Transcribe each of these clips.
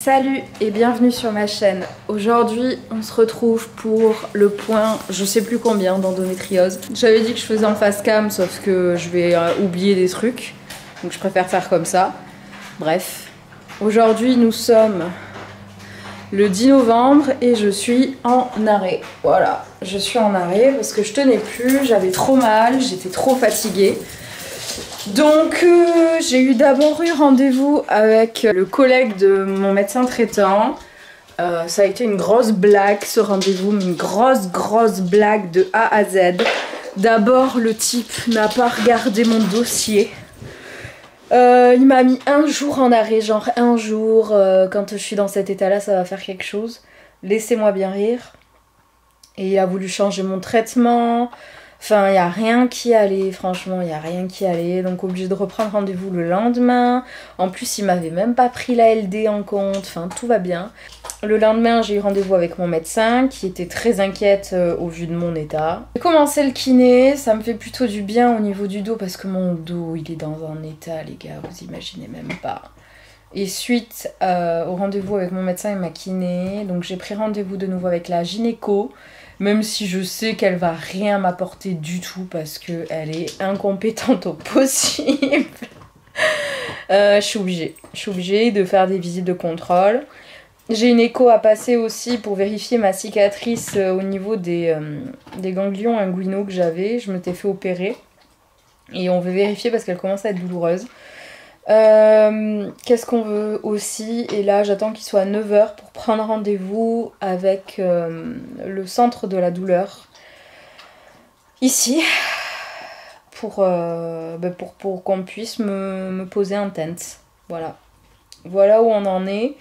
Salut et bienvenue sur ma chaîne. Aujourd'hui on se retrouve pour le point je sais plus combien d'endométriose. J'avais dit que je faisais en face cam sauf que je vais oublier des trucs. Donc je préfère faire comme ça. Bref. Aujourd'hui nous sommes le 10 novembre et je suis en arrêt. Voilà, je suis en arrêt parce que je tenais plus, j'avais trop mal, j'étais trop fatiguée. Donc j'ai eu d'abord rendez-vous avec le collègue de mon médecin traitant. Ça a été une grosse blague ce rendez-vous, une grosse blague de A à Z. D'abord le type n'a pas regardé mon dossier. Il m'a mis un jour en arrêt, genre un jour. Quand je suis dans cet état-là, ça va faire quelque chose. Laissez-moi bien rire. Et il a voulu changer mon traitement. Enfin, il n'y a rien qui allait, franchement, il n'y a rien qui allait. Donc, obligé de reprendre rendez-vous le lendemain. En plus, il m'avait même pas pris la LD en compte. Enfin, tout va bien. Le lendemain, j'ai eu rendez-vous avec mon médecin qui était très inquiète au vu de mon état. J'ai commencé le kiné, ça me fait plutôt du bien au niveau du dos parce que mon dos, il est dans un état, les gars, vous imaginez même pas. Et suite au rendez-vous avec mon médecin et ma kiné, donc j'ai pris rendez-vous de nouveau avec la gynéco. Même si je sais qu'elle va rien m'apporter du tout parce qu'elle est incompétente au possible. Je suis obligée de faire des visites de contrôle. J'ai une écho à passer aussi pour vérifier ma cicatrice au niveau des ganglions inguinaux que j'avais. Je m'étais fait opérer. Et on veut vérifier parce qu'elle commence à être douloureuse. Qu'est-ce qu'on veut aussi? Et là j'attends qu'il soit 9 h pour prendre rendez-vous avec le centre de la douleur ici pour qu'on puisse me poser un tent. Voilà où on en est.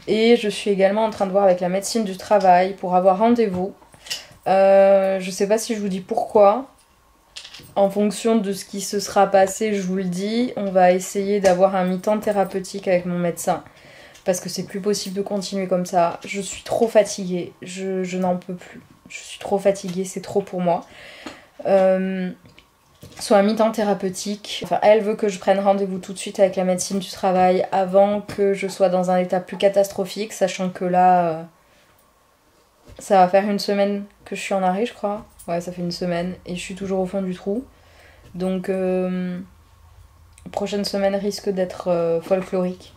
Et je suis également en train de voir avec la médecine du travail pour avoir rendez-vous. Je sais pas si je vous dis pourquoi. En fonction de ce qui se sera passé, je vous le dis, on va essayer d'avoir un mi-temps thérapeutique avec mon médecin. Parce que c'est plus possible de continuer comme ça. Je suis trop fatiguée, je n'en peux plus. Je suis trop fatiguée, c'est trop pour moi. Soit un mi-temps thérapeutique. Enfin, elle veut que je prenne rendez-vous tout de suite avec la médecine du travail avant que je sois dans un état plus catastrophique, sachant que là, ça va faire une semaine que je suis en arrêt, je crois. Ouais, ça fait une semaine et je suis toujours au fond du trou. Donc, prochaine semaine risque d'être folklorique.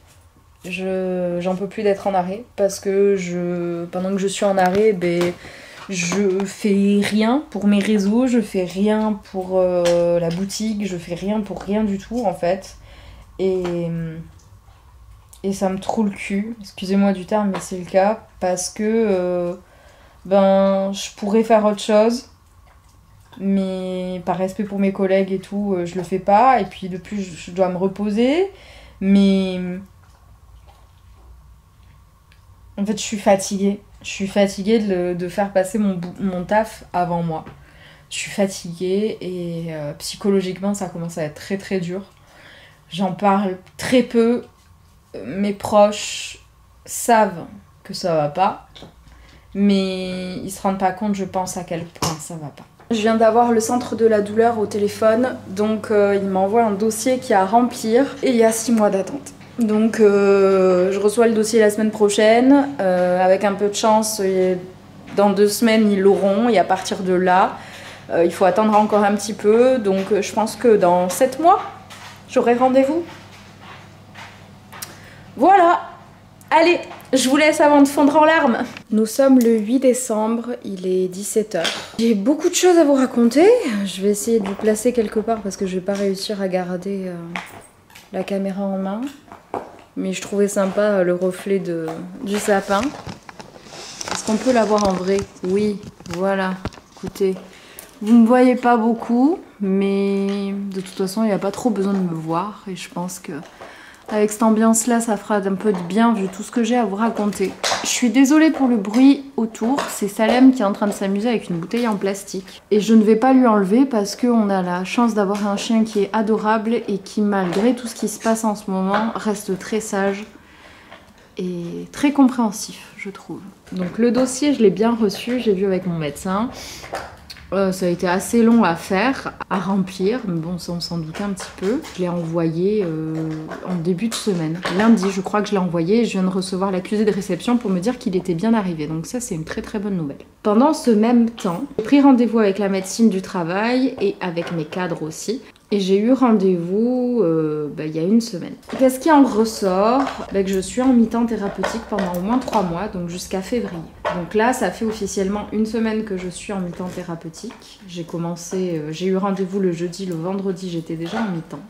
J'en peux plus d'être en arrêt parce que pendant que je suis en arrêt, je fais rien pour mes réseaux, je fais rien pour la boutique, je fais rien pour rien du tout en fait. Et ça me troue le cul, excusez-moi du terme, mais c'est le cas parce que je pourrais faire autre chose. Mais par respect pour mes collègues et tout, je le fais pas. Et puis de plus, je dois me reposer. Mais en fait, je suis fatiguée. Je suis fatiguée de faire passer mon taf avant moi. Je suis fatiguée et psychologiquement, ça commence à être très très dur. J'en parle très peu. Mes proches savent que ça va pas. Mais ils se rendent pas compte, je pense, à quel point ça va pas. Je viens d'avoir le centre de la douleur au téléphone, donc il m'envoie un dossier qui est à remplir et il y a 6 mois d'attente. Donc je reçois le dossier la semaine prochaine, avec un peu de chance, dans 2 semaines ils l'auront et à partir de là, il faut attendre encore un petit peu, donc je pense que dans 7 mois, j'aurai rendez-vous. Voilà! Allez, je vous laisse avant de fondre en larmes. Nous sommes le 8 décembre, il est 17 h. J'ai beaucoup de choses à vous raconter. Je vais essayer de vous placer quelque part parce que je vais pas réussir à garder la caméra en main. Mais je trouvais sympa le reflet du sapin. Est-ce qu'on peut l'avoir en vrai? Oui, voilà, écoutez. Vous ne me voyez pas beaucoup, mais de toute façon, il n'y a pas trop besoin de me voir. Et je pense que avec cette ambiance-là, ça fera un peu de bien vu tout ce que j'ai à vous raconter. Je suis désolée pour le bruit autour. C'est Salem qui est en train de s'amuser avec une bouteille en plastique. Et je ne vais pas lui enlever parce qu'on a la chance d'avoir un chien qui est adorable et qui, malgré tout ce qui se passe en ce moment, reste très sage et très compréhensif, je trouve. Donc le dossier, je l'ai bien reçu. J'ai vu avec mon médecin. Ça a été assez long à faire, à remplir, mais bon, ça on s'en doutait un petit peu. Je l'ai envoyé en début de semaine. Lundi, je crois que je l'ai envoyé et je viens de recevoir l'accusé de réception pour me dire qu'il était bien arrivé. Donc ça, c'est une très très bonne nouvelle. Pendant ce même temps, j'ai pris rendez-vous avec la médecine du travail et avec mes cadres aussi. Et j'ai eu rendez-vous il y a une semaine. Qu'est-ce qui en ressort? Que je suis en mi-temps thérapeutique pendant au moins 3 mois, donc jusqu'à février. Donc là, ça fait officiellement une semaine que je suis en mi-temps thérapeutique. J'ai eu rendez-vous le jeudi, le vendredi, j'étais déjà en mi-temps.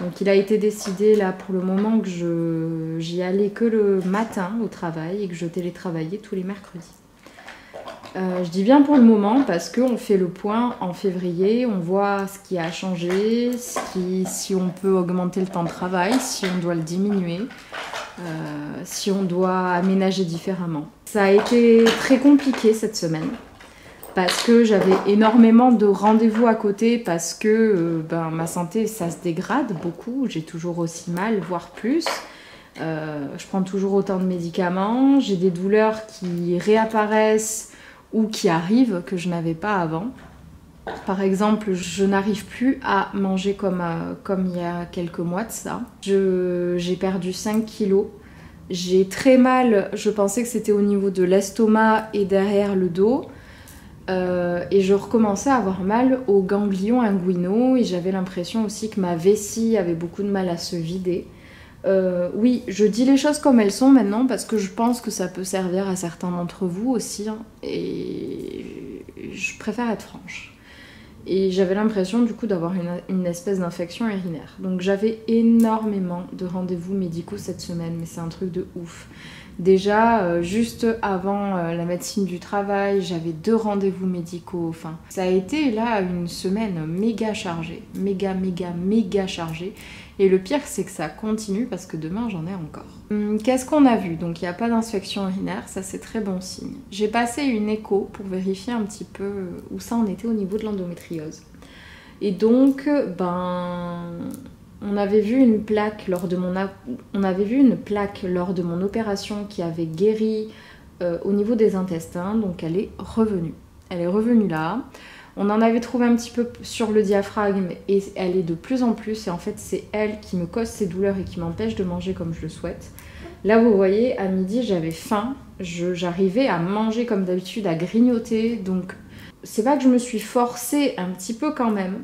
Donc il a été décidé là pour le moment que j'y allais que le matin au travail et que je télétravaillais tous les mercredis. Je dis bien pour le moment parce qu'on fait le point en février, on voit ce qui a changé, si on peut augmenter le temps de travail, si on doit le diminuer, si on doit aménager différemment. Ça a été très compliqué cette semaine parce que j'avais énormément de rendez-vous à côté parce que ma santé ça se dégrade beaucoup, j'ai toujours aussi mal, voire plus. Je prends toujours autant de médicaments, j'ai des douleurs qui réapparaissent ou qui arrivent que je n'avais pas avant. Par exemple, je n'arrive plus à manger comme il y a quelques mois de ça. J'ai perdu 5 kilos. J'ai très mal, je pensais que c'était au niveau de l'estomac et derrière le dos. Et je recommençais à avoir mal aux ganglions inguinaux et j'avais l'impression aussi que ma vessie avait beaucoup de mal à se vider. Oui, je dis les choses comme elles sont maintenant parce que je pense que ça peut servir à certains d'entre vous aussi hein, et je préfère être franche. Et j'avais l'impression du coup d'avoir une espèce d'infection urinaire. Donc j'avais énormément de rendez-vous médicaux cette semaine, mais c'est un truc de ouf. Déjà, juste avant la médecine du travail, j'avais 2 rendez-vous médicaux. Enfin, ça a été là une semaine méga chargée, méga chargée. Et le pire, c'est que ça continue parce que demain, j'en ai encore. Qu'est-ce qu'on a vu? Donc, il n'y a pas d'infection urinaire, ça c'est très bon signe. J'ai passé une écho pour vérifier un petit peu où ça en était au niveau de l'endométriose. Et donc, on avait vu une plaque lors de mon opération qui avait guéri au niveau des intestins, donc elle est revenue. Elle est revenue là. On en avait trouvé un petit peu sur le diaphragme et elle est de plus en plus. Et en fait, c'est elle qui me cause ces douleurs et qui m'empêche de manger comme je le souhaite. Là, vous voyez, à midi, j'avais faim. J'arrivais à manger comme d'habitude, à grignoter. Donc, c'est pas que je me suis forcée un petit peu quand même,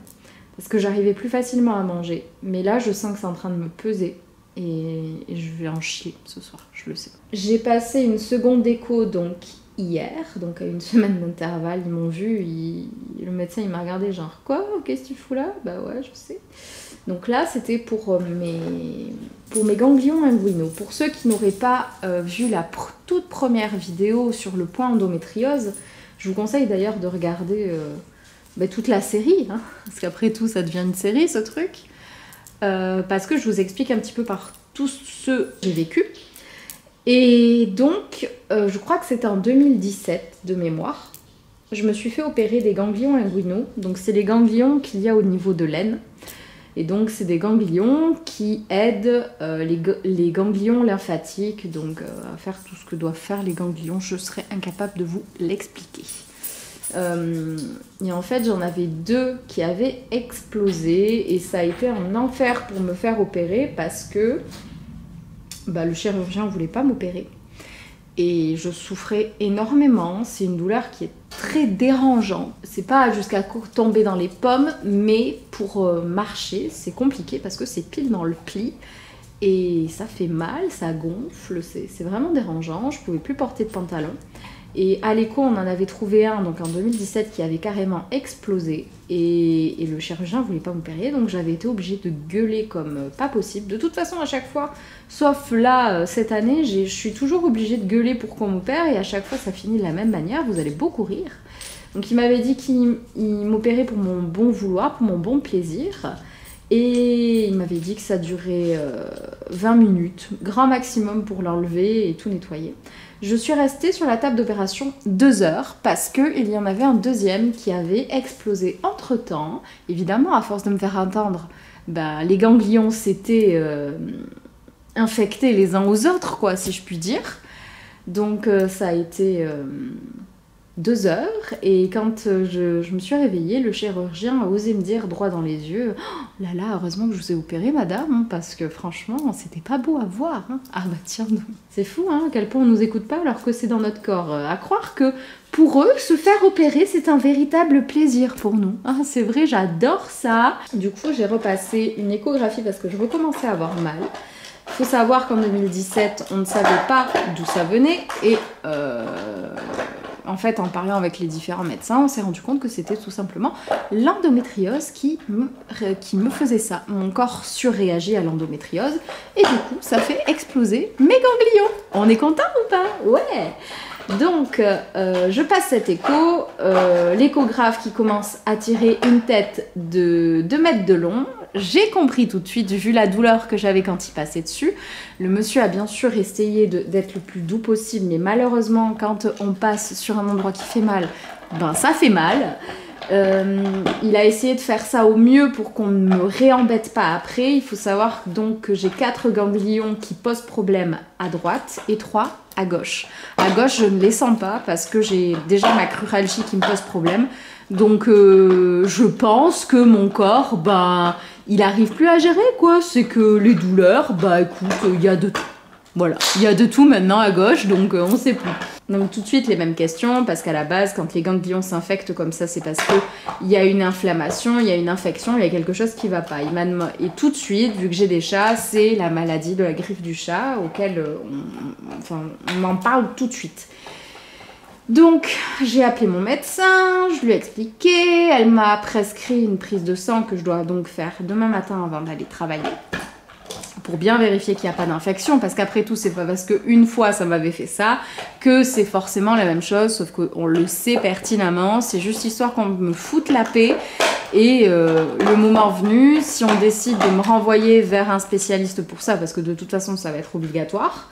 parce que j'arrivais plus facilement à manger. Mais là, je sens que c'est en train de me peser. Et je vais en chier ce soir, je le sais. J'ai passé une seconde écho, donc hier, donc à une semaine d'intervalle, ils m'ont vu, le médecin il m'a regardé genre quoi, qu'est-ce que tu fous là? Bah ouais, je sais. Donc là c'était pour mes ganglions inguinaux. Pour ceux qui n'auraient pas vu la toute première vidéo sur le point endométriose, je vous conseille d'ailleurs de regarder toute la série, hein, parce qu'après tout ça devient une série ce truc, parce que je vous explique un petit peu par tout ce que j'ai vécu. Et donc, je crois que c'était en 2017 de mémoire, je me suis fait opérer des ganglions inguinaux. Donc c'est les ganglions qu'il y a au niveau de l'aine. Et donc c'est des ganglions qui aident les ganglions lymphatiques donc, à faire tout ce que doivent faire les ganglions. Je serais incapable de vous l'expliquer. Et en fait j'en avais 2 qui avaient explosé et ça a été un enfer pour me faire opérer parce que le chirurgien ne voulait pas m'opérer et je souffrais énormément. C'est une douleur qui est très dérangeante, c'est pas jusqu'à tomber dans les pommes, mais pour marcher c'est compliqué parce que c'est pile dans le pli et ça fait mal, ça gonfle, c'est vraiment dérangeant. Je pouvais plus porter de pantalon. Et à l'écho, on en avait trouvé un donc en 2017 qui avait carrément explosé et le chirurgien voulait pas m'opérer, donc j'avais été obligée de gueuler comme pas possible. De toute façon, à chaque fois, sauf là, cette année, je suis toujours obligée de gueuler pour qu'on m'opère et à chaque fois, ça finit de la même manière. Vous allez beaucoup rire. Donc il m'avait dit qu'il m'opérait pour mon bon vouloir, pour mon bon plaisir. Et il m'avait dit que ça durait 20 minutes, grand maximum pour l'enlever et tout nettoyer. Je suis restée sur la table d'opération 2 heures parce qu'il y en avait un deuxième qui avait explosé entre-temps. Évidemment, à force de me faire entendre, les ganglions s'étaient infectés les uns aux autres, quoi, si je puis dire. Donc ça a été 2 heures et quand je me suis réveillée, le chirurgien a osé me dire droit dans les yeux oh là là, heureusement que je vous ai opéré madame, hein, parce que franchement c'était pas beau à voir. Hein. Ah bah tiens, c'est fou hein, à quel point on nous écoute pas alors que c'est dans notre corps. À croire que pour eux, se faire opérer c'est un véritable plaisir pour nous. Ah, c'est vrai, j'adore ça. Du coup j'ai repassé une échographie parce que je recommençais à avoir mal. Il faut savoir qu'en 2017 on ne savait pas d'où ça venait et en fait, en parlant avec les différents médecins, on s'est rendu compte que c'était tout simplement l'endométriose qui me faisait ça. Mon corps surréagit à l'endométriose et du coup, ça fait exploser mes ganglions. On est content ou pas? Ouais. Donc, je passe cet écho, l'échographe qui commence à tirer une tête de 2 mètres de long. J'ai compris tout de suite, vu la douleur que j'avais quand il passait dessus. Le monsieur a bien sûr essayé d'être le plus doux possible, mais malheureusement, quand on passe sur un endroit qui fait mal, ben ça fait mal. Il a essayé de faire ça au mieux pour qu'on ne me réembête pas après. Il faut savoir donc que j'ai 4 ganglions qui posent problème à droite et 3 à gauche. À gauche, je ne les sens pas parce que j'ai déjà ma cruralgie qui me pose problème. Donc je pense que mon corps, ben, il arrive plus à gérer quoi. C'est que les douleurs, bah écoute, il y a de tout. Voilà, il y a de tout maintenant à gauche, donc on sait plus. Donc tout de suite les mêmes questions, parce qu'à la base, quand les ganglions s'infectent comme ça, c'est parce qu'il y a une inflammation, il y a une infection, il y a quelque chose qui va pas. Et tout de suite, vu que j'ai des chats, c'est la maladie de la griffe du chat, auquel on en parle tout de suite. Donc j'ai appelé mon médecin, je lui ai expliqué, elle m'a prescrit une prise de sang que je dois donc faire demain matin avant d'aller travailler. Pour bien vérifier qu'il n'y a pas d'infection, parce qu'après tout, c'est pas parce qu'une fois ça m'avait fait ça que c'est forcément la même chose, sauf qu'on le sait pertinemment, c'est juste histoire qu'on me foute la paix. Et le moment venu, si on décide de me renvoyer vers un spécialiste pour ça, parce que de toute façon ça va être obligatoire,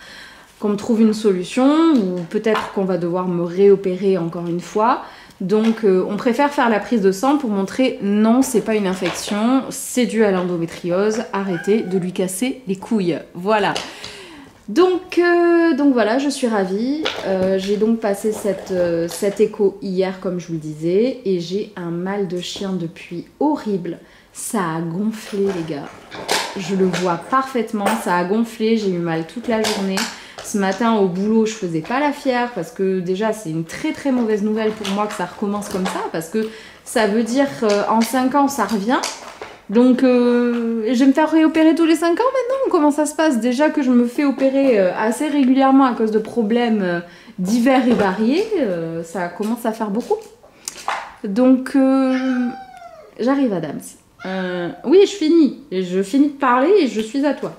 qu'on me trouve une solution, ou peut-être qu'on va devoir me réopérer encore une fois. Donc on préfère faire la prise de sang pour montrer non, c'est pas une infection, c'est dû à l'endométriose, arrêtez de lui casser les couilles. Voilà. Donc voilà, je suis ravie. J'ai donc passé cet écho hier comme je vous le disais et j'ai un mal de chien depuis horrible. Ça a gonflé les gars. Je le vois parfaitement, ça a gonflé, j'ai eu mal toute la journée. Ce matin au boulot, je faisais pas la fière parce que déjà c'est une très très mauvaise nouvelle pour moi que ça recommence comme ça parce que ça veut dire qu'en 5 ans ça revient. Donc je vais me faire réopérer tous les 5 ans maintenant. Comment ça se passe? Déjà que je me fais opérer assez régulièrement à cause de problèmes divers et variés, ça commence à faire beaucoup. Donc j'arrive à Dams. Oui, je finis de parler et je suis à toi.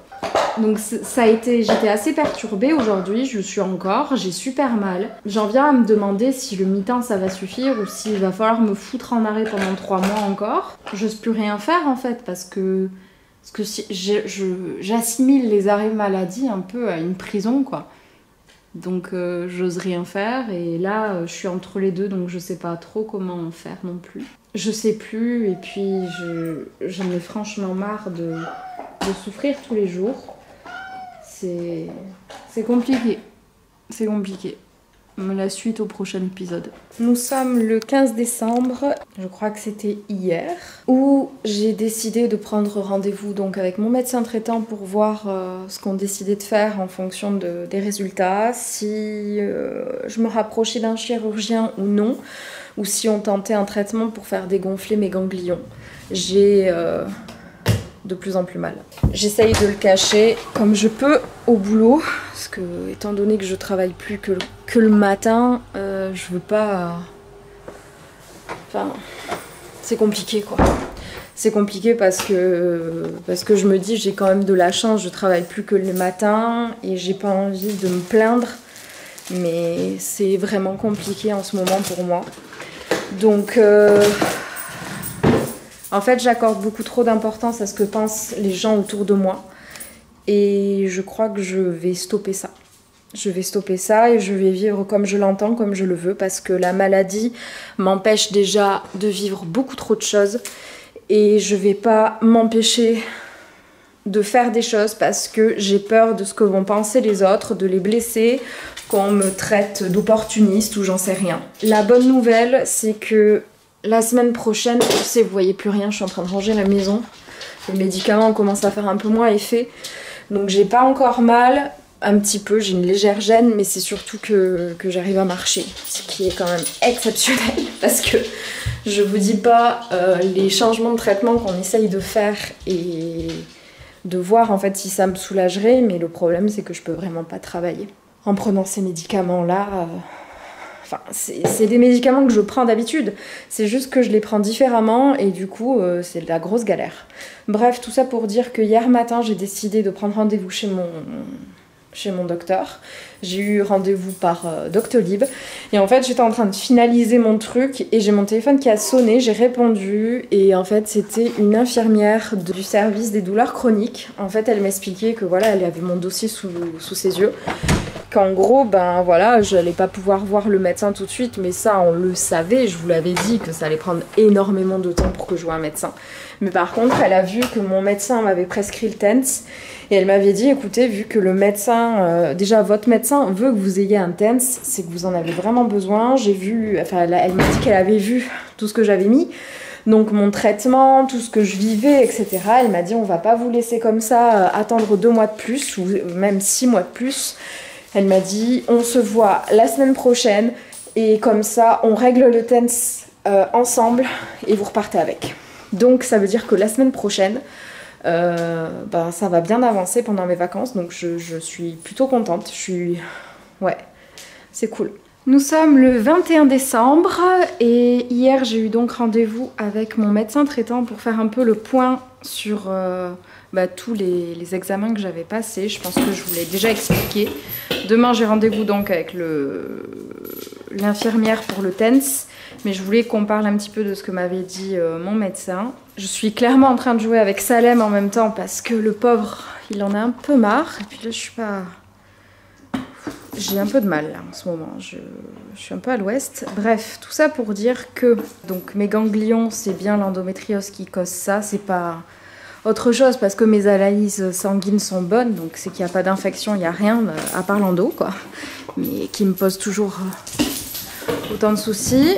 Donc j'étais assez perturbée aujourd'hui, je le suis encore, j'ai super mal. J'en viens à me demander si le mi-temps ça va suffire ou s'il va falloir me foutre en arrêt pendant 3 mois encore. J'ose plus rien faire en fait parce que si, j'assimile les arrêts maladie un peu à une prison quoi. Donc j'ose rien faire et là je suis entre les deux donc je sais pas trop comment faire non plus. Je sais plus et puis j'en ai franchement marre de souffrir tous les jours. C'est compliqué. C'est compliqué. La suite au prochain épisode. Nous sommes le 15 décembre, je crois que c'était hier, où j'ai décidé de prendre rendez-vous donc avec mon médecin traitant pour voir ce qu'on décidait de faire en fonction des résultats, si je me rapprochais d'un chirurgien ou non, ou si on tentait un traitement pour faire dégonfler mes ganglions. J'ai de plus en plus mal. J'essaye de le cacher comme je peux au boulot, parce que étant donné que je travaille plus que le matin, je veux pas... Enfin, c'est compliqué quoi. C'est compliqué parce que je me dis j'ai quand même de la chance, je travaille plus que le matin et j'ai pas envie de me plaindre, mais c'est vraiment compliqué en ce moment pour moi. Donc... En fait, j'accorde beaucoup trop d'importance à ce que pensent les gens autour de moi. Et je crois que je vais stopper ça. Je vais stopper ça et je vais vivre comme je l'entends, comme je le veux. Parce que la maladie m'empêche déjà de vivre beaucoup trop de choses. Et je vais pas m'empêcher de faire des choses parce que j'ai peur de ce que vont penser les autres, de les blesser, qu'on me traite d'opportuniste ou j'en sais rien. La bonne nouvelle, c'est que la semaine prochaine, je sais, vous voyez plus rien, je suis en train de ranger la maison. Les médicaments commencent à faire un peu moins effet. Donc j'ai pas encore mal, un petit peu, j'ai une légère gêne, mais c'est surtout que j'arrive à marcher. Ce qui est quand même exceptionnel parce que je vous dis pas les changements de traitement qu'on essaye de faire et de voir en fait si ça me soulagerait, mais le problème c'est que je peux vraiment pas travailler. En prenant ces médicaments-là, enfin, c'est des médicaments que je prends d'habitude, c'est juste que je les prends différemment et du coup c'est de la grosse galère. Bref, tout ça pour dire que hier matin j'ai décidé de prendre rendez-vous chez mon docteur. J'ai eu rendez-vous par Doctolib et en fait j'étais en train de finaliser mon truc et j'ai mon téléphone qui a sonné, j'ai répondu et en fait c'était une infirmière du service des douleurs chroniques. En fait elle m'expliquait que voilà, elle avait mon dossier sous ses yeux, qu'en gros ben voilà, je n'allais pas pouvoir voir le médecin tout de suite, mais ça on le savait, je vous l'avais dit que ça allait prendre énormément de temps pour que je voie un médecin. Mais par contre elle a vu que mon médecin m'avait prescrit le TENS et elle m'avait dit écoutez, vu que le médecin, déjà votre médecin veut que vous ayez un TENS, c'est que vous en avez vraiment besoin. J'ai vu, enfin elle m'a dit qu'elle avait vu tout ce que j'avais mis, donc mon traitement, tout ce que je vivais, etc. Elle m'a dit on va pas vous laisser comme ça attendre 2 mois de plus ou même 6 mois de plus. Elle m'a dit on se voit la semaine prochaine et comme ça on règle le TENS ensemble et vous repartez avec. Donc ça veut dire que la semaine prochaine, ça va bien avancer pendant mes vacances, donc je suis plutôt contente. Ouais, c'est cool. Nous sommes le 21 décembre et hier j'ai eu donc rendez-vous avec mon médecin traitant pour faire un peu le point sur tous les examens que j'avais passés. Je pense que je vous l'ai déjà expliqué. Demain j'ai rendez-vous donc avec l'infirmière pour le TENS, mais je voulais qu'on parle un petit peu de ce que m'avait dit mon médecin. Je suis clairement en train de jouer avec Salem en même temps parce que le pauvre, il en a un peu marre. Et puis là, j'ai un peu de mal là, en ce moment. Je suis un peu à l'ouest. Bref, tout ça pour dire que donc mes ganglions, c'est bien l'endométriose qui cause ça. C'est pas autre chose parce que mes analyses sanguines sont bonnes. Donc c'est qu'il n'y a pas d'infection, il n'y a rien à part l'endo, quoi. Mais qui me pose toujours autant de soucis.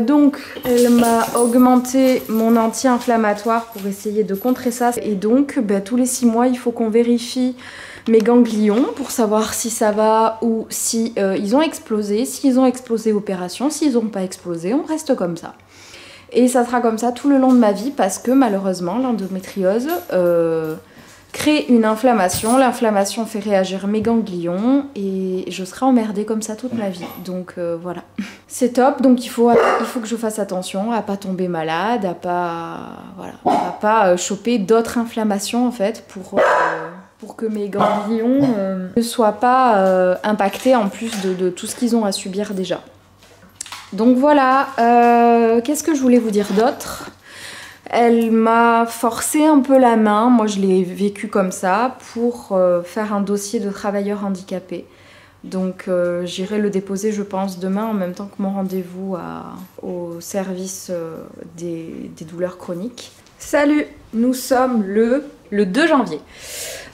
Donc elle m'a augmenté mon anti-inflammatoire pour essayer de contrer ça. Et donc tous les 6 mois il faut qu'on vérifie mes ganglions pour savoir si ça va ou si ils ont explosé. S'ils ont explosé, opération. S'ils n'ont pas explosé, on reste comme ça. Et ça sera comme ça tout le long de ma vie parce que malheureusement l'endométriose crée une inflammation. L'inflammation fait réagir mes ganglions et je serai emmerdée comme ça toute ma vie. Donc voilà. C'est top, donc il faut que je fasse attention à pas tomber malade, à pas choper d'autres inflammations en fait pour que mes ganglions ne soient pas impactés en plus de tout ce qu'ils ont à subir déjà. Donc voilà, qu'est-ce que je voulais vous dire d'autre ? Elle m'a forcé un peu la main, moi je l'ai vécu comme ça, pour faire un dossier de travailleur handicapé. Donc j'irai le déposer je pense demain en même temps que mon rendez-vous au service des douleurs chroniques. Salut, nous sommes le 2 janvier.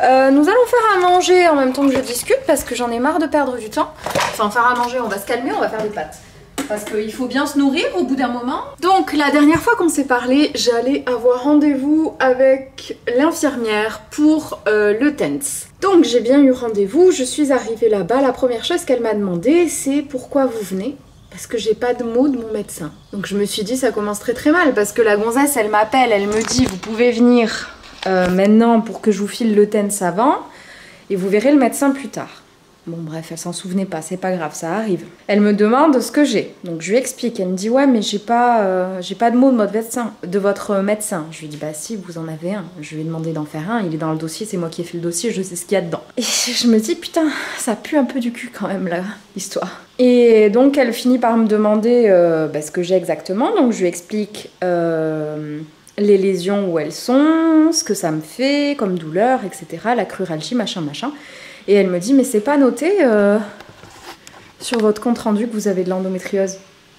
Nous allons faire à manger en même temps que je discute parce que j'en ai marre de perdre du temps. Enfin faire à manger, on va se calmer, on va faire des pâtes. Parce qu'il faut bien se nourrir au bout d'un moment. Donc la dernière fois qu'on s'est parlé, j'allais avoir rendez-vous avec l'infirmière pour le TENS. Donc j'ai bien eu rendez-vous, je suis arrivée là-bas. La première chose qu'elle m'a demandé, c'est pourquoi vous venez ? Parce que j'ai pas de mots de mon médecin. Donc je me suis dit ça commence très très mal parce que la gonzesse elle m'appelle, elle me dit vous pouvez venir maintenant pour que je vous file le TENS avant et vous verrez le médecin plus tard. Bon bref, elle s'en souvenait pas, c'est pas grave, ça arrive. Elle me demande ce que j'ai, donc je lui explique. Elle me dit ouais mais j'ai pas de mots de votre médecin. Je lui dis bah si, vous en avez un. Je lui ai demandé d'en faire un, il est dans le dossier, c'est moi qui ai fait le dossier, je sais ce qu'il y a dedans. Et je me dis putain, ça pue un peu du cul quand même là, l'histoire. Et donc elle finit par me demander ce que j'ai exactement, donc je lui explique les lésions où elles sont, ce que ça me fait comme douleur, etc. La cruralgie, machin. Et elle me dit, mais c'est pas noté sur votre compte rendu que vous avez de l'endométriose.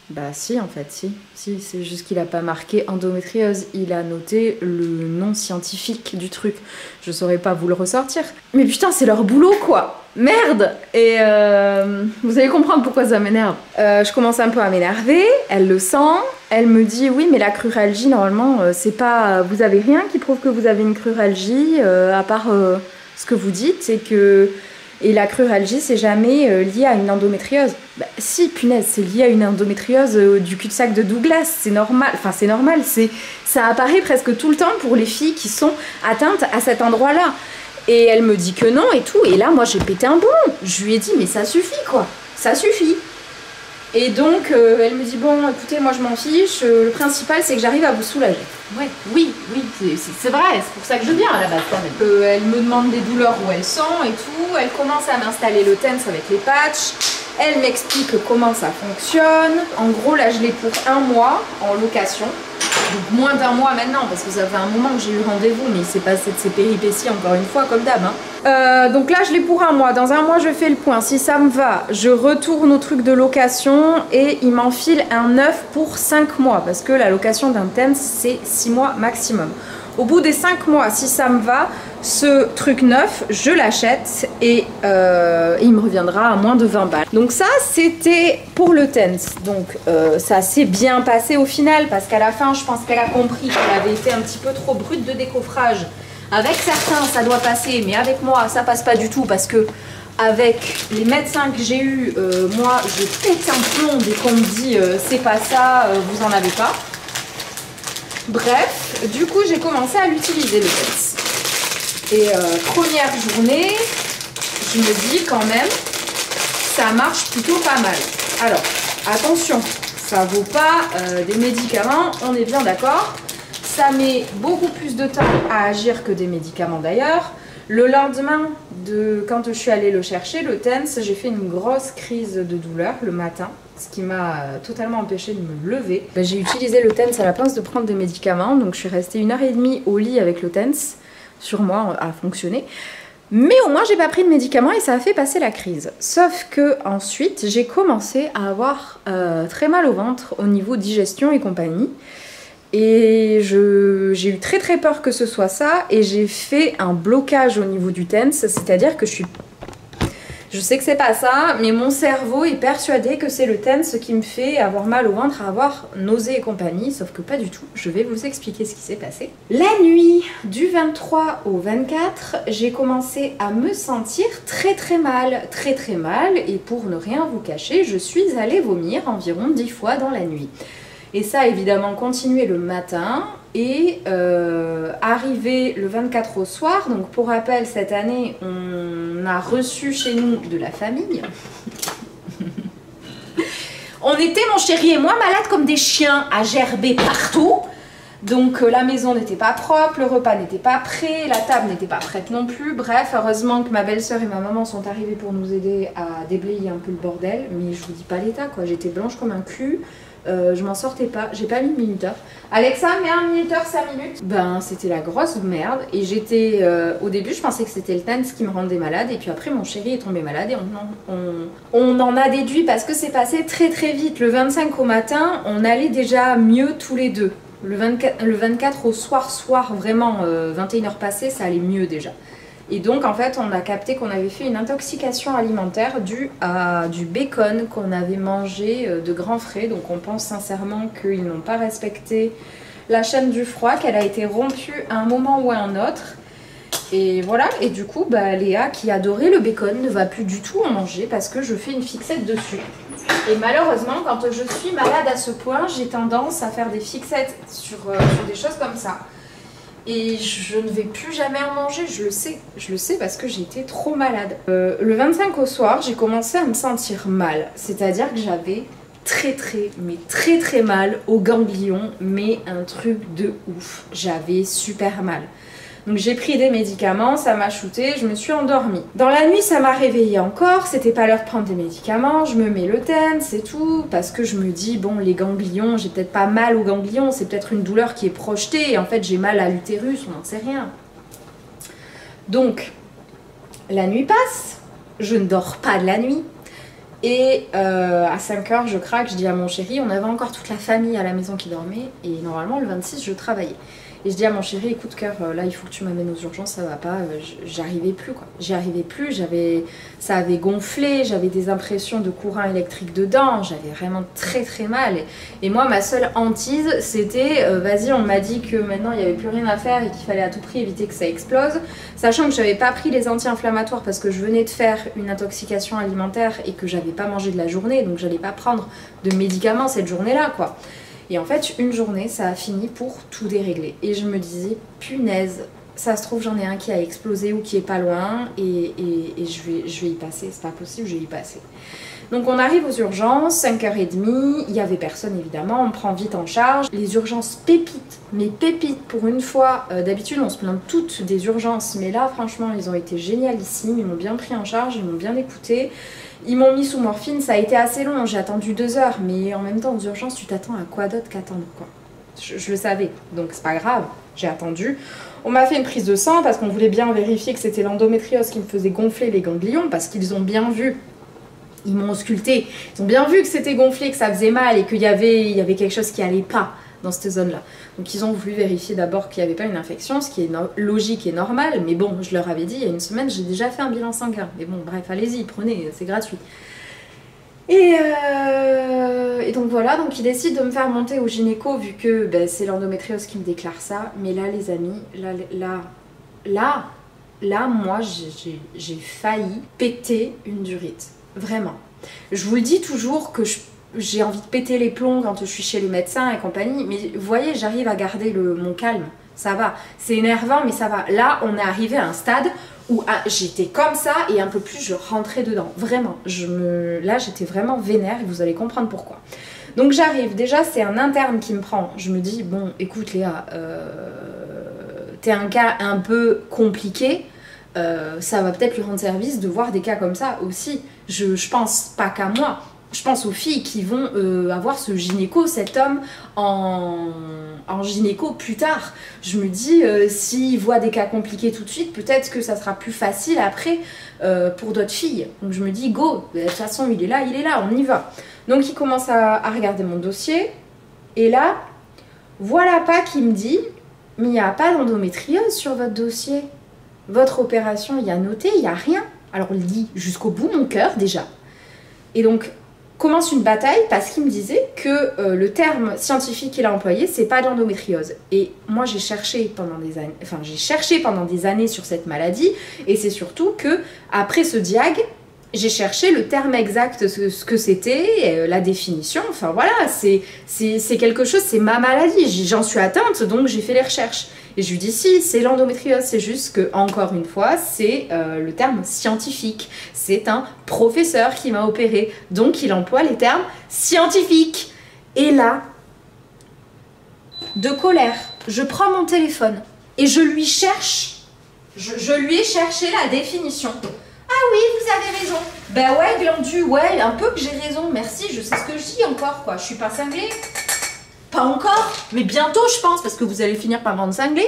Bah si, en fait, si. Si, c'est juste qu'il a pas marqué endométriose, il a noté le nom scientifique du truc. Je saurais pas vous le ressortir. Mais putain, c'est leur boulot, quoi. Merde. Et vous allez comprendre pourquoi ça m'énerve. Je commence un peu à m'énerver, elle le sent, elle me dit oui, mais la cruralgie, normalement, c'est pas... Vous avez rien qui prouve que vous avez une cruralgie, à part ce que vous dites, c'est que... Et la cruralgie, c'est jamais lié à une endométriose. Bah, si, punaise, c'est lié à une endométriose du cul-de-sac de Douglas. C'est normal. Enfin, c'est normal. Ça apparaît presque tout le temps pour les filles qui sont atteintes à cet endroit-là. Et elle me dit que non et tout. Et là, moi, j'ai pété un boulon. Je lui ai dit, mais ça suffit, quoi. Ça suffit. Et donc, elle me dit, bon, écoutez, moi, je m'en fiche. Le principal, c'est que j'arrive à vous soulager. Ouais, oui, c'est vrai. C'est pour ça que je viens à la base, quand même. Elle me demande des douleurs où elle sent et tout. Elle commence à m'installer le TENS avec les patchs. Elle m'explique comment ça fonctionne. En gros, là, je l'ai pour 1 mois en location. Donc moins d'1 mois maintenant, parce que ça fait un moment que j'ai eu rendez-vous, mais il s'est passé de ces péripéties encore une fois, comme d'hab. Hein. Donc là, je l'ai pour 1 mois. Dans 1 mois, je fais le point. Si ça me va, je retourne au truc de location et il m'enfile un 9 pour 5 mois, parce que la location d'un TENS, c'est 6 mois maximum. Au bout des 5 mois, si ça me va, ce truc neuf, je l'achète et il me reviendra à moins de 20 balles. Donc ça, c'était pour le TENS. Donc ça s'est bien passé au final parce qu'à la fin, je pense qu'elle a compris qu'elle avait été un petit peu trop brute de décoffrage. Avec certains, ça doit passer, mais avec moi, ça passe pas du tout parce que avec les médecins que j'ai eus, moi, je pète un plomb dès qu'on me dit c'est pas ça, vous en avez pas. Bref, du coup, j'ai commencé à l'utiliser le TENS. Et première journée, je me dis quand même, ça marche plutôt pas mal. Alors, attention, ça vaut pas des médicaments, on est bien d'accord. Ça met beaucoup plus de temps à agir que des médicaments d'ailleurs. Le lendemain, quand je suis allée le chercher, le TENS, j'ai fait une grosse crise de douleur le matin, ce qui m'a totalement empêché de me lever. J'ai utilisé le TENS à la place de prendre des médicaments, donc je suis restée 1h30 au lit avec le TENS, sur moi, à fonctionner. Mais au moins, j'ai pas pris de médicaments et ça a fait passer la crise. Sauf que ensuite, j'ai commencé à avoir très mal au ventre au niveau digestion et compagnie. Et j'ai eu très très peur que ce soit ça et j'ai fait un blocage au niveau du TENS, c'est-à-dire que je sais que c'est pas ça, mais mon cerveau est persuadé que c'est le TENS qui me fait avoir mal au ventre, avoir nausées et compagnie, sauf que pas du tout. Je vais vous expliquer ce qui s'est passé. La nuit du 23 au 24, j'ai commencé à me sentir très très mal, et pour ne rien vous cacher, je suis allée vomir environ 10 fois dans la nuit. Et ça a évidemment continué le matin et arrivé le 24 au soir. Donc pour rappel, cette année, on a reçu chez nous de la famille. On était, mon chéri et moi, malades comme des chiens à gerber partout. Donc la maison n'était pas propre, le repas n'était pas prêt, la table n'était pas prête non plus. Bref, heureusement que ma belle-sœur et ma maman sont arrivées pour nous aider à déblayer un peu le bordel. Mais je vous dis pas l'état, quoi. J'étais blanche comme un cul. Je m'en sortais pas, j'ai pas mis de minuteur. Alexa, mets un minuteur 5 minutes. Ben, c'était la grosse merde. Et j'étais. Au début, je pensais que c'était le TENS qui me rendait malade. Et puis après, mon chéri est tombé malade. Et on en a déduit parce que c'est passé très très vite. Le 25 au matin, on allait déjà mieux tous les deux. Le 24 au soir, vraiment 21h passées, ça allait mieux déjà. Et donc en fait on a capté qu'on avait fait une intoxication alimentaire due à du bacon qu'on avait mangé de grands frais. Donc on pense sincèrement qu'ils n'ont pas respecté la chaîne du froid, qu'elle a été rompue à un moment ou à un autre. Et voilà, et du coup Léa qui adorait le bacon ne va plus du tout en manger parce que je fais une fixette dessus. Et malheureusement quand je suis malade à ce point, j'ai tendance à faire des fixettes sur des choses comme ça. Et je ne vais plus jamais en manger, je le sais parce que j'étais trop malade. Le 25 au soir, j'ai commencé à me sentir mal, c'est-à-dire que j'avais très mal aux ganglions, mais un truc de ouf. J'avais super mal. Donc j'ai pris des médicaments, ça m'a shooté, je me suis endormie. Dans la nuit, ça m'a réveillée encore, c'était pas l'heure de prendre des médicaments, je me mets le TENS, c'est tout, parce que je me dis, bon, les ganglions, j'ai peut-être pas mal aux ganglions, c'est peut-être une douleur qui est projetée, et en fait j'ai mal à l'utérus, on n'en sait rien. Donc, la nuit passe, je ne dors pas de la nuit, Et à 5h, je craque, je dis à mon chéri, on avait encore toute la famille à la maison qui dormait, et normalement le 26, je travaillais. Et je dis à mon chéri, écoute cœur, là il faut que tu m'amènes aux urgences, ça va pas, j'arrivais plus quoi. J'y arrivais plus, ça avait gonflé, j'avais des impressions de courant électrique dedans, j'avais vraiment très très mal. Et moi ma seule hantise c'était, vas-y on m'a dit que maintenant il n'y avait plus rien à faire et qu'il fallait à tout prix éviter que ça explose. Sachant que j'avais pas pris les anti-inflammatoires parce que je venais de faire une intoxication alimentaire et que j'avais pas mangé de la journée, donc j'allais pas prendre de médicaments cette journée-là quoi. Et en fait, une journée, ça a fini pour tout dérégler. Et je me disais, punaise, ça se trouve, j'en ai un qui a explosé ou qui est pas loin, et je vais y passer, c'est pas possible, je vais y passer. Donc on arrive aux urgences, 5h30, il y avait personne évidemment, on prend vite en charge. Les urgences pépites, mais pépites pour une fois. D'habitude, on se plaint toutes des urgences, mais là, franchement, ils ont été génialissimes, ils m'ont bien pris en charge, ils m'ont bien écouté. Ils m'ont mis sous morphine, ça a été assez long, j'ai attendu 2 heures, mais en même temps aux urgences tu t'attends à quoi d'autre qu'attendre quoi. Je le savais, donc c'est pas grave, j'ai attendu. On m'a fait une prise de sang parce qu'on voulait bien vérifier que c'était l'endométriose qui me faisait gonfler les ganglions, parce qu'ils ont bien vu, ils m'ont ausculté, ils ont bien vu que c'était gonflé, que ça faisait mal et qu'il y avait quelque chose qui allait pas dans cette zone-là. Donc ils ont voulu vérifier d'abord qu'il n'y avait pas une infection, ce qui est logique et normal, mais bon, je leur avais dit, il y a une semaine, j'ai déjà fait un bilan sanguin. Mais bon, bref, allez-y, prenez, c'est gratuit. Et donc voilà, donc ils décident de me faire monter au gynéco, vu que ben, c'est l'endométriose qui me déclare ça. Mais là, les amis, là moi, j'ai failli péter une durite. Vraiment. Je vous le dis toujours que j'ai envie de péter les plombs quand je suis chez le médecin et compagnie, mais vous voyez, j'arrive à garder mon calme, ça va. C'est énervant, mais ça va. Là, on est arrivé à un stade où j'étais comme ça et un peu plus, je rentrais dedans. Vraiment, là, j'étais vraiment vénère et vous allez comprendre pourquoi. Donc j'arrive, déjà, c'est un interne qui me prend. Je me dis, bon, écoute Léa, t'es un cas un peu compliqué, ça va peut-être lui rendre service de voir des cas comme ça aussi. Je pense pas qu'à moi. Je pense aux filles qui vont avoir ce gynéco, cet homme en gynéco plus tard. Je me dis, s'il voit des cas compliqués tout de suite, peut-être que ça sera plus facile après pour d'autres filles. Donc je me dis, go, de toute façon il est là, on y va. Donc il commence à regarder mon dossier. Et là, voilà pas qui me dit, mais il n'y a pas d'endométriose sur votre dossier. Votre opération, il y a noté, il n'y a rien. Alors il dit jusqu'au bout mon cœur déjà. Et donc commence une bataille parce qu'il me disait que le terme scientifique qu'il a employé, c'est pas l'endométriose. Et moi j'ai cherché pendant des années sur cette maladie, et c'est surtout que après ce diag, j'ai cherché le terme exact, ce que c'était, la définition, enfin voilà, c'est quelque chose, c'est ma maladie, j'en suis atteinte, donc j'ai fait les recherches. Et je lui dis si, c'est l'endométriose, c'est juste que, encore une fois, c'est le terme scientifique. C'est un professeur qui m'a opéré, donc il emploie les termes scientifiques. Et là, de colère, je prends mon téléphone et je lui cherche, je lui ai cherché la définition. Ah oui, vous avez raison. Ben ouais, glandu, ouais, un peu que j'ai raison, merci, je sais ce que je dis encore, quoi. Je suis pas cinglée. Pas encore, mais bientôt je pense, parce que vous allez finir par me rendre cinglée.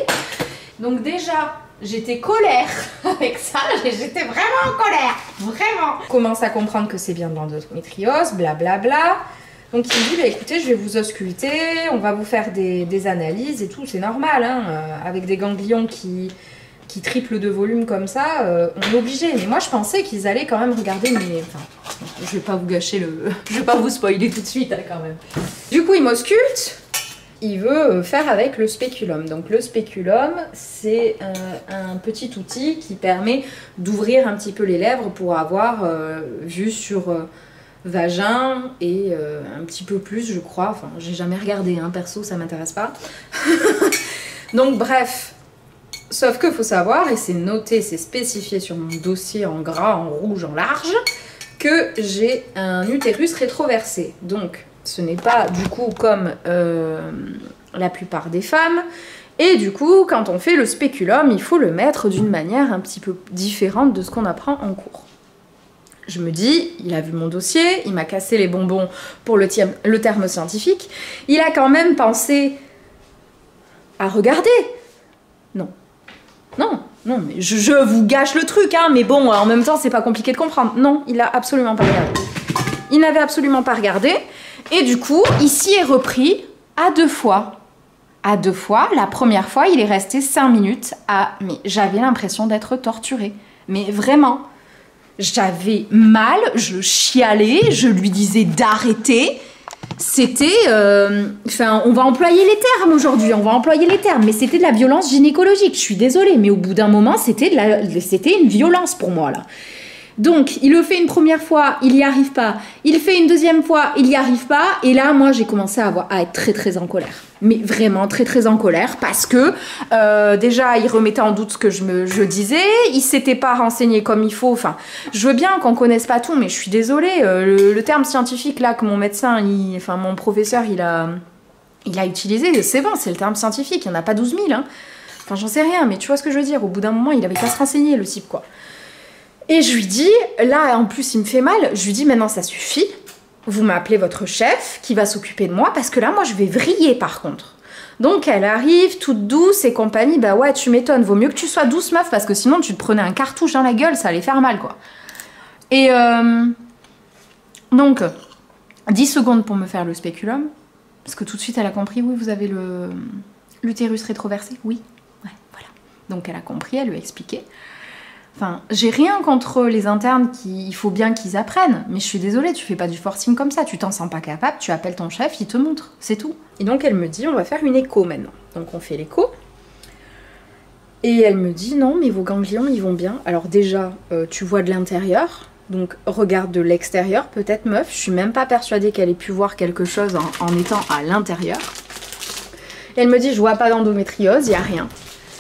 Donc déjà, j'étais colère avec ça, j'étais vraiment en colère, vraiment. Je commence à comprendre que c'est bien de l'endométriose, blablabla. Donc il me dit, bah, écoutez, je vais vous ausculter, on va vous faire des analyses et tout, c'est normal, hein, avec des ganglions qui triplent de volume comme ça, on est obligé. Mais moi je pensais qu'ils allaient quand même regarder mes... Enfin, je vais pas vous gâcher je vais pas vous spoiler tout de suite, hein, quand même. Du coup, il m'ausculte. Il veut faire avec le spéculum. Donc le spéculum, c'est un petit outil qui permet d'ouvrir un petit peu les lèvres pour avoir vue sur vagin et un petit peu plus, je crois. Enfin, j'ai jamais regardé, hein, perso, ça m'intéresse pas. Donc bref. Sauf qu'il faut savoir, et c'est noté, c'est spécifié sur mon dossier en gras, en rouge, en large, que j'ai un utérus rétroversé. Donc, ce n'est pas du coup comme la plupart des femmes. Et du coup, quand on fait le spéculum, il faut le mettre d'une manière un petit peu différente de ce qu'on apprend en cours. Je me dis, il a vu mon dossier, il m'a cassé les bonbons pour le terme scientifique. Il a quand même pensé à regarder. Non. Non, mais je vous gâche le truc, hein, mais bon, en même temps, c'est pas compliqué de comprendre. Non, il a absolument pas regardé. Il n'avait absolument pas regardé. Et du coup, ici est repris à 2 fois. À 2 fois. La première fois, il est resté 5 minutes. Mais j'avais l'impression d'être torturée. Mais vraiment. J'avais mal, je chialais, je lui disais d'arrêter. C'était... Enfin, on va employer les termes aujourd'hui, on va employer les termes. Mais c'était de la violence gynécologique. Je suis désolée, mais au bout d'un moment, c'était une violence pour moi, là. Donc, il le fait une première fois, il n'y arrive pas. Il fait une deuxième fois, il n'y arrive pas. Et là, moi, j'ai commencé à être très, très en colère. Mais vraiment très, très en colère parce que déjà, il remettait en doute ce que je disais. Il s'était pas renseigné comme il faut. Enfin, je veux bien qu'on connaisse pas tout, mais je suis désolée. Le terme scientifique, là, que mon médecin, mon professeur, il a utilisé, c'est bon, c'est le terme scientifique. Il n'y en a pas 12 000. Hein. Enfin, j'en sais rien, mais tu vois ce que je veux dire. Au bout d'un moment, il avait qu'à se renseigner, le type, quoi. Et je lui dis, là en plus il me fait mal, je lui dis maintenant ça suffit, vous m'appelez votre chef qui va s'occuper de moi parce que là moi je vais vriller par contre. Donc elle arrive toute douce et compagnie, bah ouais tu m'étonnes, vaut mieux que tu sois douce meuf parce que sinon tu te prenais un cartouche dans la gueule, ça allait faire mal quoi. Et donc 10 secondes pour me faire le spéculum, parce que tout de suite elle a compris, oui vous avez l'utérus rétroversé, oui, ouais voilà. Donc elle a compris, elle lui a expliqué. Enfin, j'ai rien contre les internes il faut bien qu'ils apprennent, mais je suis désolée, tu fais pas du forcing comme ça, tu t'en sens pas capable, tu appelles ton chef, il te montre, c'est tout. Et donc elle me dit, on va faire une écho maintenant. Donc on fait l'écho, et elle me dit, non mais vos ganglions ils vont bien. Alors déjà, tu vois de l'intérieur, donc regarde de l'extérieur, peut-être meuf, je suis même pas persuadée qu'elle ait pu voir quelque chose en étant à l'intérieur. Elle me dit, je vois pas d'endométriose, y a rien.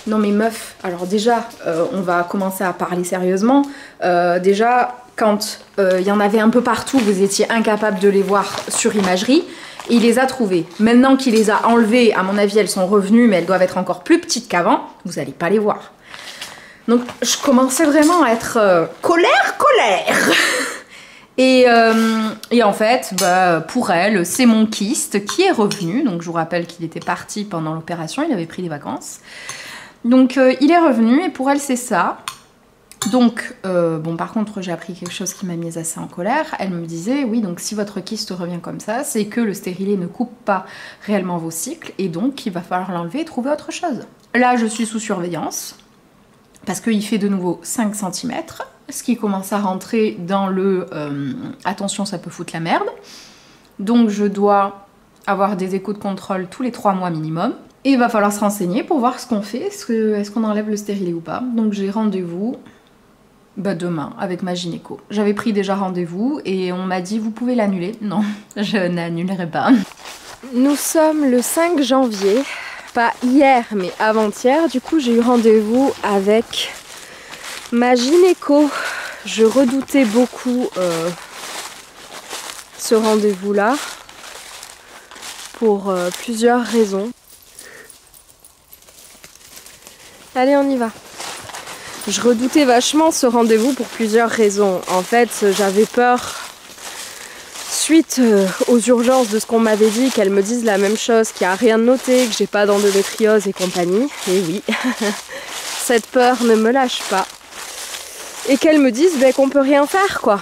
Non mais meuf, alors déjà, on va commencer à parler sérieusement. Déjà, quand il y en avait un peu partout, vous étiez incapable de les voir sur imagerie. Et il les a trouvées. Maintenant qu'il les a enlevées, à mon avis, elles sont revenues, mais elles doivent être encore plus petites qu'avant. Vous n'allez pas les voir. Donc, je commençais vraiment à être colère. Et en fait, bah, pour elle, c'est mon kyste qui est revenu. Donc, je vous rappelle qu'il était parti pendant l'opération, il avait pris des vacances. Donc il est revenu et pour elle c'est ça. Donc bon par contre j'ai appris quelque chose qui m'a mise assez en colère. Elle me disait oui donc si votre kyste revient comme ça c'est que le stérilet ne coupe pas réellement vos cycles et donc il va falloir l'enlever et trouver autre chose. Là je suis sous surveillance parce qu'il fait de nouveau 5 cm, ce qui commence à rentrer dans le attention ça peut foutre la merde. Donc je dois avoir des échos de contrôle tous les 3 mois minimum. Et il va falloir se renseigner pour voir ce qu'on fait, est-ce qu'on enlève le stérilet ou pas. Donc j'ai rendez-vous demain avec ma gynéco. J'avais pris déjà rendez-vous et on m'a dit vous pouvez l'annuler. Non, je n'annulerai pas. Nous sommes le 5 janvier, pas hier mais avant-hier. Du coup j'ai eu rendez-vous avec ma gynéco. Je redoutais beaucoup ce rendez-vous-là pour plusieurs raisons. Allez, on y va. Je redoutais vachement ce rendez-vous pour plusieurs raisons. En fait, j'avais peur, suite aux urgences de ce qu'on m'avait dit, qu'elle me dise la même chose, qu'il n'y a rien de noté, que j'ai pas d'endométriose et compagnie. Et oui, cette peur ne me lâche pas. Et qu'elle me dise qu'on peut rien faire, quoi.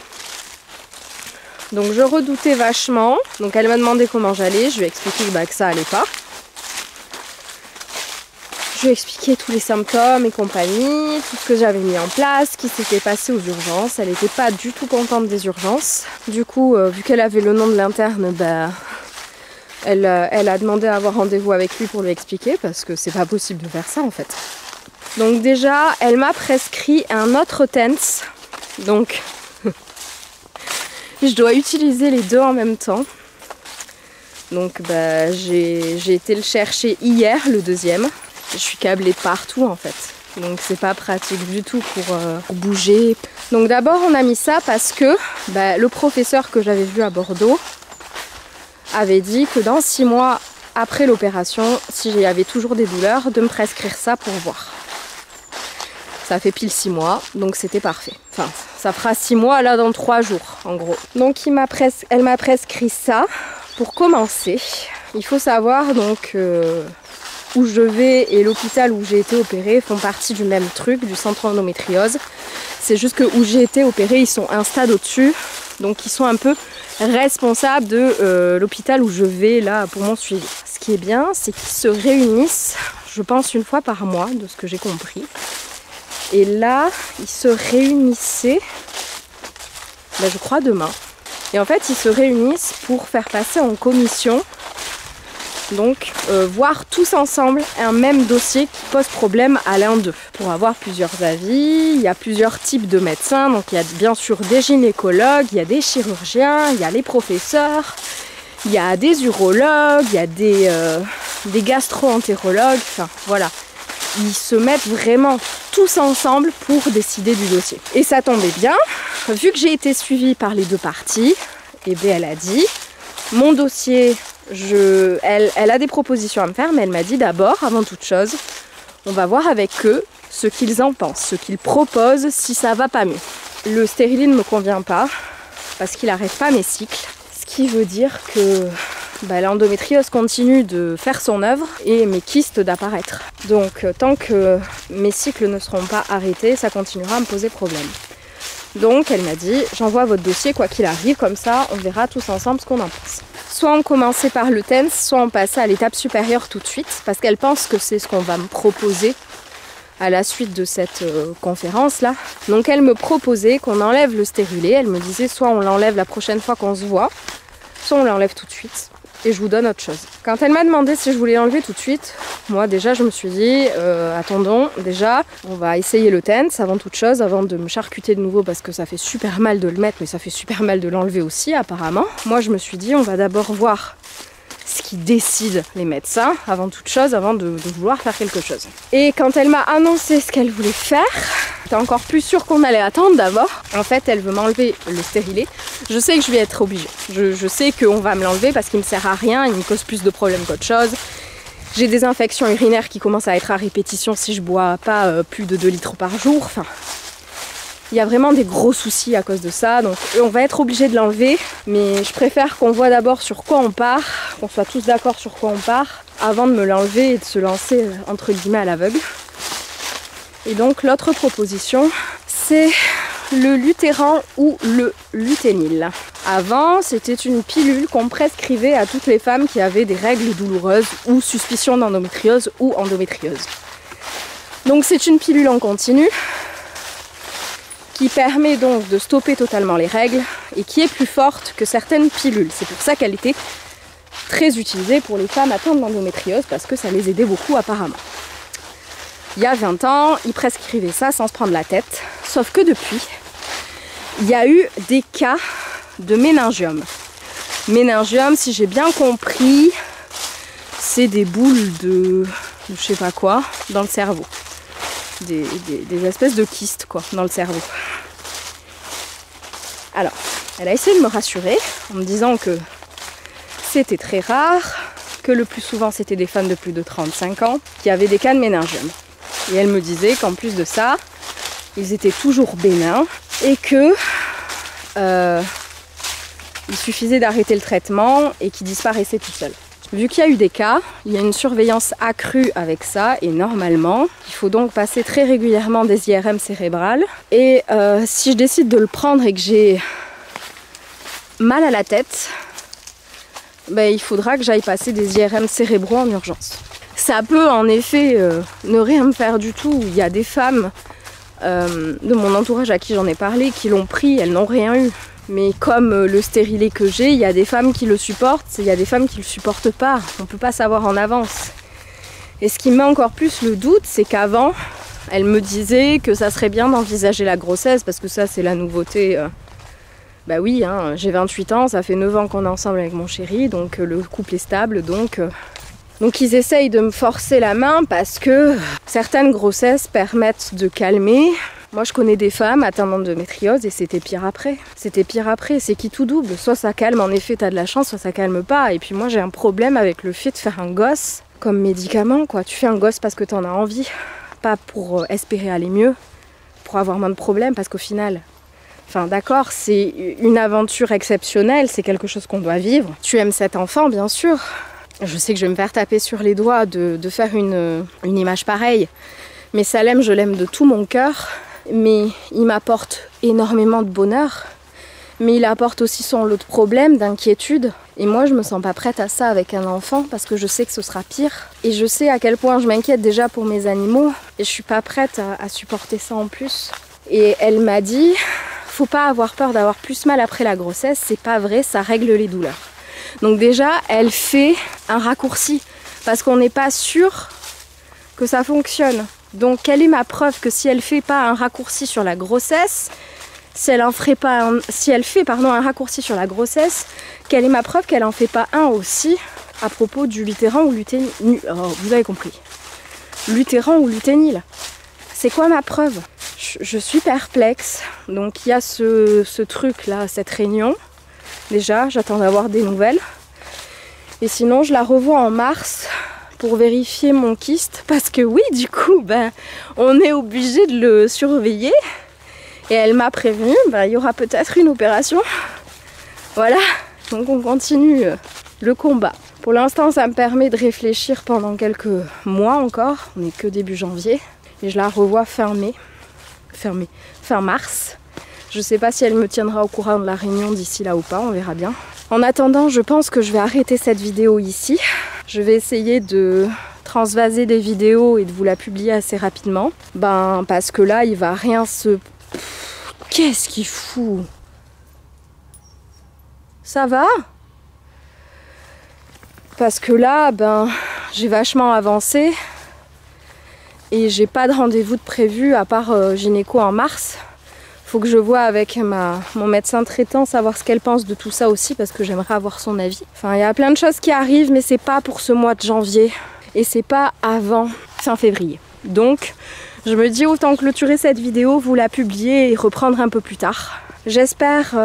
Donc je redoutais vachement. Donc elle m'a demandé comment j'allais. Je lui ai expliqué que ça allait pas. Je lui ai expliqué tous les symptômes et compagnie, tout ce que j'avais mis en place, ce qui s'était passé aux urgences. Elle n'était pas du tout contente des urgences. Du coup, vu qu'elle avait le nom de l'interne, elle a demandé à avoir rendez-vous avec lui pour lui expliquer, parce que c'est pas possible de faire ça en fait. Donc déjà, elle m'a prescrit un autre TENS. Donc, je dois utiliser les deux en même temps. Donc j'ai été le chercher hier, le deuxième. Je suis câblée partout en fait, donc c'est pas pratique du tout pour bouger. Donc d'abord on a mis ça parce que le professeur que j'avais vu à Bordeaux avait dit que dans 6 mois après l'opération, si j'avais toujours des douleurs, de me prescrire ça pour voir. Ça fait pile 6 mois, donc c'était parfait. Enfin, ça fera 6 mois là dans 3 jours en gros. Donc elle m'a prescrit ça pour commencer. Il faut savoir donc où je vais et l'hôpital où j'ai été opérée font partie du même truc, du centre endométriose. C'est juste que où j'ai été opérée, ils sont un stade au-dessus. Donc ils sont un peu responsables de l'hôpital où je vais là pour mon suivi. Ce qui est bien, c'est qu'ils se réunissent, je pense, une fois par mois, de ce que j'ai compris. Et là, ils se réunissaient, je crois demain. Et en fait, ils se réunissent pour faire passer en commission, donc voir tous ensemble un même dossier qui pose problème à l'un d'eux. Pour avoir plusieurs avis, il y a plusieurs types de médecins, donc il y a bien sûr des gynécologues, il y a des chirurgiens, il y a les professeurs, il y a des urologues, il y a des gastro-entérologues, enfin voilà. Ils se mettent vraiment tous ensemble pour décider du dossier. Et ça tombait bien, vu que j'ai été suivie par les deux parties, et bien elle a dit, mon dossier, elle a des propositions à me faire, mais elle m'a dit d'abord, avant toute chose, on va voir avec eux ce qu'ils en pensent, ce qu'ils proposent, si ça va pas mieux. Le stérilet ne me convient pas, parce qu'il n'arrête pas mes cycles, ce qui veut dire que l'endométriose continue de faire son œuvre et mes kystes d'apparaître. Donc tant que mes cycles ne seront pas arrêtés, ça continuera à me poser problème. Donc elle m'a dit, j'envoie votre dossier quoi qu'il arrive, comme ça on verra tous ensemble ce qu'on en pense. Soit on commençait par le TENS, soit on passait à l'étape supérieure tout de suite, parce qu'elle pense que c'est ce qu'on va me proposer à la suite de cette conférence là. Donc elle me proposait qu'on enlève le stérilet, elle me disait soit on l'enlève la prochaine fois qu'on se voit, soit on l'enlève tout de suite. Et je vous donne autre chose. Quand elle m'a demandé si je voulais l'enlever tout de suite, moi déjà je me suis dit, attendons, déjà on va essayer le TENS avant toute chose, avant de me charcuter de nouveau parce que ça fait super mal de le mettre, mais ça fait super mal de l'enlever aussi apparemment. Moi je me suis dit, on va d'abord voir ce qui décide les médecins avant toute chose, avant de vouloir faire quelque chose. Et quand elle m'a annoncé ce qu'elle voulait faire, j'étais encore plus sûre qu'on allait attendre d'abord. En fait, elle veut m'enlever le stérilet. Je sais que je vais être obligée. Je sais qu'on va me l'enlever parce qu'il me sert à rien, il me cause plus de problèmes qu'autre chose. J'ai des infections urinaires qui commencent à être à répétition si je bois pas plus de 2 litres par jour. Enfin, il y a vraiment des gros soucis à cause de ça, donc on va être obligé de l'enlever, mais je préfère qu'on voit d'abord sur quoi on part, qu'on soit tous d'accord sur quoi on part, avant de me l'enlever et de se lancer entre guillemets à l'aveugle. Et donc l'autre proposition, c'est le Luthéran ou le Luténil. Avant, c'était une pilule qu'on prescrivait à toutes les femmes qui avaient des règles douloureuses ou suspicion d'endométriose ou endométriose. Donc c'est une pilule en continu, qui permet donc de stopper totalement les règles et qui est plus forte que certaines pilules. C'est pour ça qu'elle était très utilisée pour les femmes atteintes d'endométriose parce que ça les aidait beaucoup apparemment. Il y a 20 ans, ils prescrivaient ça sans se prendre la tête, sauf que depuis, il y a eu des cas de méningiome. Méningiome, si j'ai bien compris, c'est des boules de je sais pas quoi dans le cerveau. Des espèces de kystes quoi, dans le cerveau. Alors, elle a essayé de me rassurer en me disant que c'était très rare, que le plus souvent c'était des femmes de plus de 35 ans qui avaient des cas de méningiome. Et elle me disait qu'en plus de ça, ils étaient toujours bénins et que il suffisait d'arrêter le traitement et qu'ils disparaissaient tout seuls. Vu qu'il y a eu des cas, il y a une surveillance accrue avec ça et normalement, il faut donc passer très régulièrement des IRM cérébrales. Et si je décide de le prendre et que j'ai mal à la tête, il faudra que j'aille passer des IRM cérébraux en urgence. Ça peut en effet ne rien me faire du tout. Il y a des femmes de mon entourage à qui j'en ai parlé qui l'ont pris, elles n'ont rien eu. Mais comme le stérilet que j'ai, il y a des femmes qui le supportent, il y a des femmes qui le supportent pas. On peut pas savoir en avance. Et ce qui me met encore plus le doute, c'est qu'avant, elle me disait que ça serait bien d'envisager la grossesse, parce que ça c'est la nouveauté. Bah oui, hein, j'ai 28 ans, ça fait 9 ans qu'on est ensemble avec mon chéri, donc le couple est stable, donc ils essayent de me forcer la main parce que certaines grossesses permettent de calmer. Moi je connais des femmes atteintes d'endométriose et c'était pire après. C'était pire après, c'est qui tout double. Soit ça calme, en effet t'as de la chance, soit ça calme pas. Et puis moi j'ai un problème avec le fait de faire un gosse comme médicament quoi. Tu fais un gosse parce que t'en as envie, pas pour espérer aller mieux, pour avoir moins de problèmes, parce qu'au final... Enfin d'accord, c'est une aventure exceptionnelle, c'est quelque chose qu'on doit vivre. Tu aimes cet enfant bien sûr. Je sais que je vais me faire taper sur les doigts de faire une image pareille. Mais Salem, je l'aime de tout mon cœur. Mais il m'apporte énormément de bonheur. mais il apporte aussi son lot de problèmes, d'inquiétudes. Et moi, je me sens pas prête à ça avec un enfant parce que je sais que ce sera pire. Et je sais à quel point je m'inquiète déjà pour mes animaux et je suis pas prête à supporter ça en plus. Et elle m'a dit, faut pas avoir peur d'avoir plus mal après la grossesse, c'est pas vrai, ça règle les douleurs. Donc déjà, elle fait un raccourci parce qu'on n'est pas sûr que ça fonctionne. Donc quelle est ma preuve que si elle fait pas un raccourci sur la grossesse, si elle fait un raccourci sur la grossesse, quelle est ma preuve qu'elle en fait pas un aussi à propos du l'utérin ou l'uténil? Oh, vous avez compris. L'utérin ou l'uténil. C'est quoi ma preuve? Je suis perplexe. Donc il y a ce truc là, cette réunion. Déjà, j'attends d'avoir des nouvelles. Et sinon, je la revois en mars pour vérifier mon kyste. Parce que oui, du coup, on est obligé de le surveiller. Et elle m'a prévenu, il y aura peut-être une opération. Voilà, donc on continue le combat. Pour l'instant, ça me permet de réfléchir pendant quelques mois encore. On n'est que début janvier. Et je la revois fin mars. Je sais pas si elle me tiendra au courant de la réunion d'ici là ou pas, on verra bien. En attendant, je pense que je vais arrêter cette vidéo ici. Je vais essayer de transvaser des vidéos et de vous la publier assez rapidement. Parce que là, il va rien se... Qu'est-ce qu'il fout? Ça va? Parce que là, j'ai vachement avancé et j'ai pas de rendez-vous de prévu à part gynéco en mars. Faut que je vois avec mon médecin traitant, savoir ce qu'elle pense de tout ça aussi parce que j'aimerais avoir son avis. Enfin, il y a plein de choses qui arrivent, mais c'est pas pour ce mois de janvier et c'est pas avant fin février. Donc, je me dis autant clôturer cette vidéo, vous la publier et reprendre un peu plus tard. J'espère...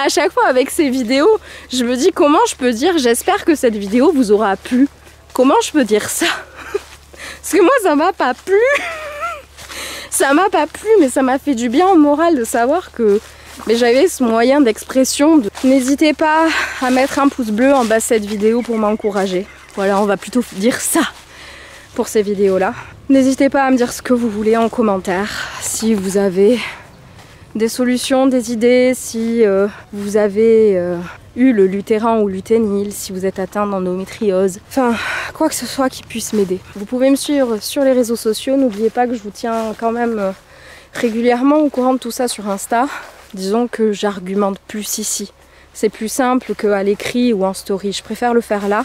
À chaque fois avec ces vidéos, je me dis comment je peux dire j'espère que cette vidéo vous aura plu. Comment je peux dire ça? Parce que moi ça m'a pas plu. Ça m'a pas plu, mais ça m'a fait du bien au moral de savoir que j'avais ce moyen d'expression. N'hésitez pas à mettre un pouce bleu en bas de cette vidéo pour m'encourager. Voilà, on va plutôt dire ça pour ces vidéos-là. N'hésitez pas à me dire ce que vous voulez en commentaire. Si vous avez des solutions, des idées, si vous avez eu le lutérin ou l'uténil, si vous êtes atteint d'endométriose, enfin quoi que ce soit qui puisse m'aider. Vous pouvez me suivre sur les réseaux sociaux, n'oubliez pas que je vous tiens quand même régulièrement au courant de tout ça sur Insta. Disons que j'argumente plus ici. C'est plus simple qu'à l'écrit ou en story, je préfère le faire là.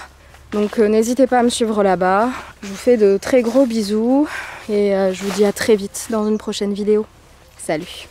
Donc n'hésitez pas à me suivre là-bas. Je vous fais de très gros bisous et je vous dis à très vite dans une prochaine vidéo. Salut!